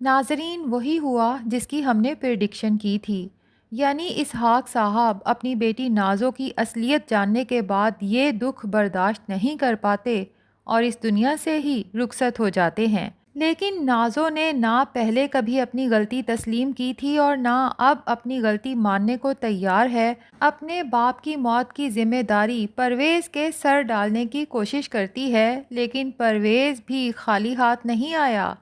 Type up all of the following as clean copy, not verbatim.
ناظرین، وہی ہوا جس کی ہم نے پریڈکشن کی تھی، یعنی اسحاق صاحب اپنی بیٹی نازو کی اصلیت جاننے کے بعد یہ دکھ برداشت نہیں کر پاتے اور اس دنیا سے ہی رخصت ہو جاتے ہیں۔ لیکن نازو نے نہ پہلے کبھی اپنی غلطی تسلیم کی تھی اور نہ اب اپنی غلطی ماننے کو تیار ہے۔ اپنے باپ کی موت کی ذمہ داری پرویز کے سر ڈالنے کی کوشش کرتی ہے، لیکن پرویز بھی خالی ہاتھ نہیں آیا،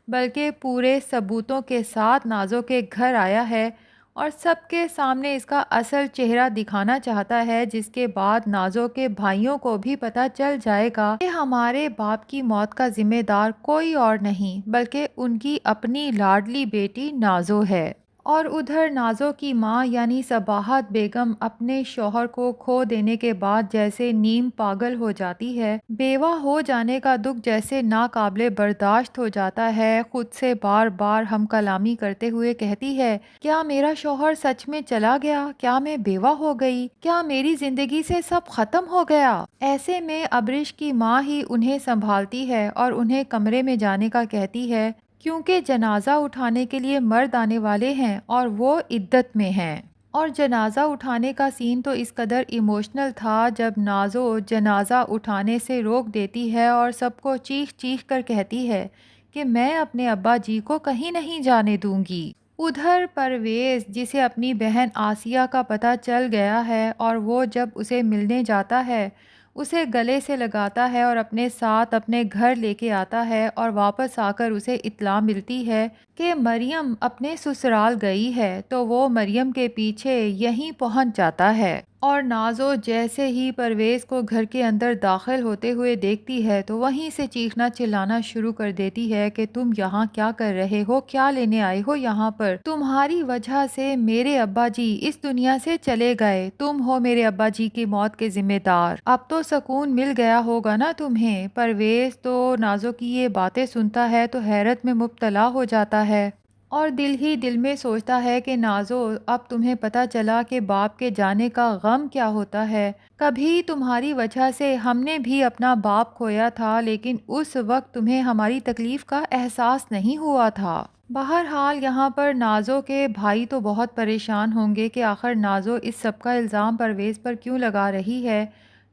بلکہ پورے ثبوتوں کے ساتھ نازو کے گھر آیا ہے اور سب کے سامنے اس کا اصل چہرہ دکھانا چاہتا ہے، جس کے بعد نازو کے بھائیوں کو بھی پتہ چل جائے گا کہ ہمارے باپ کی موت کا ذمہ دار کوئی اور نہیں بلکہ ان کی اپنی لاڈلی بیٹی نازو ہے۔ اور ادھر نازو کی ماں یعنی صباحت بیگم اپنے شوہر کو کھو دینے کے بعد جیسے نیم پاگل ہو جاتی ہے۔ بیوہ ہو جانے کا دکھ جیسے ناقابل برداشت ہو جاتا ہے، خود سے بار بار ہم کلامی کرتے ہوئے کہتی ہے، کیا میرا شوہر سچ میں چلا گیا؟ کیا میں بیوہ ہو گئی؟ کیا میری زندگی سے سب ختم ہو گیا؟ ایسے میں ابرش کی ماں ہی انہیں سنبھالتی ہے اور انہیں کمرے میں جانے کا کہتی ہے، کیونکہ جنازہ اٹھانے کے لیے مرد آنے والے ہیں اور وہ عدت میں ہیں۔ اور جنازہ اٹھانے کا سین تو اس قدر ایموشنل تھا جب نازو جنازہ اٹھانے سے روک دیتی ہے اور سب کو چیخ چیخ کر کہتی ہے کہ میں اپنے ابا جی کو کہیں نہیں جانے دوں گی۔ ادھر پرویز، جسے اپنی بہن آسیہ کا پتہ چل گیا ہے اور وہ جب اسے ملنے جاتا ہے اسے گلے سے لگاتا ہے اور اپنے ساتھ اپنے گھر لے کے آتا ہے، اور واپس آ کر اسے اطلاع ملتی ہے کہ مریم اپنے سسرال گئی ہے، تو وہ مریم کے پیچھے یہیں پہنچ جاتا ہے۔ اور نازو جیسے ہی پرویز کو گھر کے اندر داخل ہوتے ہوئے دیکھتی ہے تو وہیں سے چیخنا چلانا شروع کر دیتی ہے کہ تم یہاں کیا کر رہے ہو؟ کیا لینے آئے ہو یہاں پر؟ تمہاری وجہ سے میرے ابا جی اس دنیا سے چلے گئے، تم ہو میرے ابا جی کی موت کے ذمہ دار۔ اب تو سکون مل گیا ہوگا نا تمہیں؟ پرویز تو نازو کی یہ باتیں سنتا ہے تو حیرت میں مبتلا ہو جاتا ہے اور دل ہی دل میں سوچتا ہے کہ نازو، اب تمہیں پتہ چلا کہ باپ کے جانے کا غم کیا ہوتا ہے۔ کبھی تمہاری وجہ سے ہم نے بھی اپنا باپ کھویا تھا، لیکن اس وقت تمہیں ہماری تکلیف کا احساس نہیں ہوا تھا۔ بہرحال یہاں پر نازو کے بھائی تو بہت پریشان ہوں گے کہ آخر نازو اس سب کا الزام پرویز پر کیوں لگا رہی ہے۔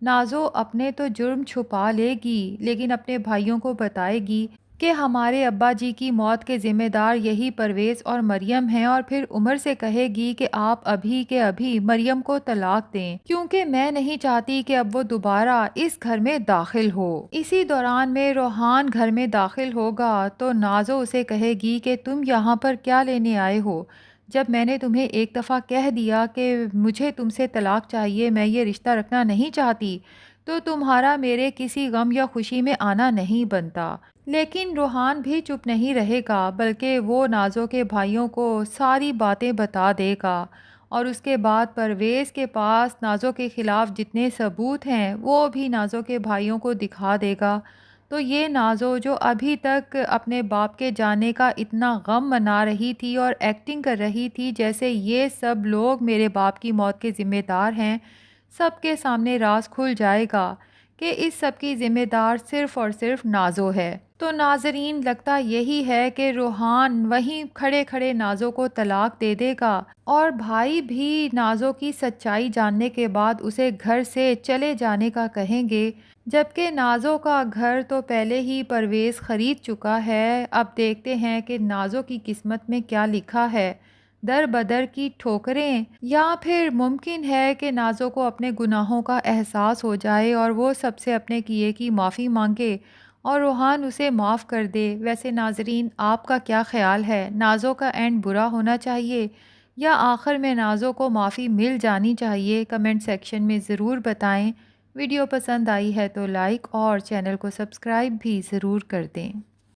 نازو اپنے تو جرم چھپا لے گی، لیکن اپنے بھائیوں کو بتائے گی کہ ہمارے ابا جی کی موت کے ذمہ دار یہی پرویز اور مریم ہیں، اور پھر عمر سے کہے گی کہ آپ ابھی کے ابھی مریم کو طلاق دیں، کیونکہ میں نہیں چاہتی کہ اب وہ دوبارہ اس گھر میں داخل ہو۔ اسی دوران میں روحان گھر میں داخل ہوگا تو نازو اسے کہے گی کہ تم یہاں پر کیا لینے آئے ہو؟ جب میں نے تمہیں ایک دفعہ کہہ دیا کہ مجھے تم سے طلاق چاہیے، میں یہ رشتہ رکھنا نہیں چاہتی، تو تمہارا میرے کسی غم یا خوشی میں آنا نہیں بنتا۔ لیکن روحان بھی چپ نہیں رہے گا، بلکہ وہ نازو کے بھائیوں کو ساری باتیں بتا دے گا، اور اس کے بعد پرویز کے پاس نازو کے خلاف جتنے ثبوت ہیں وہ بھی نازو کے بھائیوں کو دکھا دے گا۔ تو یہ نازو جو ابھی تک اپنے باپ کے جانے کا اتنا غم منا رہی تھی اور ایکٹنگ کر رہی تھی جیسے یہ سب لوگ میرے باپ کی موت کے ذمہ دار ہیں، سب کے سامنے راز کھل جائے گا کہ اس سب کی ذمہ دار صرف اور صرف نازو ہے۔ تو ناظرین، لگتا یہی ہے کہ روحان وہیں کھڑے کھڑے نازو کو طلاق دے دے گا، اور بھائی بھی نازو کی سچائی جاننے کے بعد اسے گھر سے چلے جانے کا کہیں گے، جبکہ نازو کا گھر تو پہلے ہی پرویز خرید چکا ہے۔ اب دیکھتے ہیں کہ نازو کی قسمت میں کیا لکھا ہے، در بدر کی ٹھوکریں، یا پھر ممکن ہے کہ نازو کو اپنے گناہوں کا احساس ہو جائے اور وہ سب سے اپنے کیے کی معافی مانگے اور روحان اسے معاف کر دے۔ ویسے ناظرین، آپ کا کیا خیال ہے؟ نازو کا اینڈ برا ہونا چاہیے یا آخر میں نازو کو معافی مل جانی چاہیے؟ کمنٹ سیکشن میں ضرور بتائیں۔ ویڈیو پسند آئی ہے تو لائک اور چینل کو سبسکرائب بھی ضرور کر دیں۔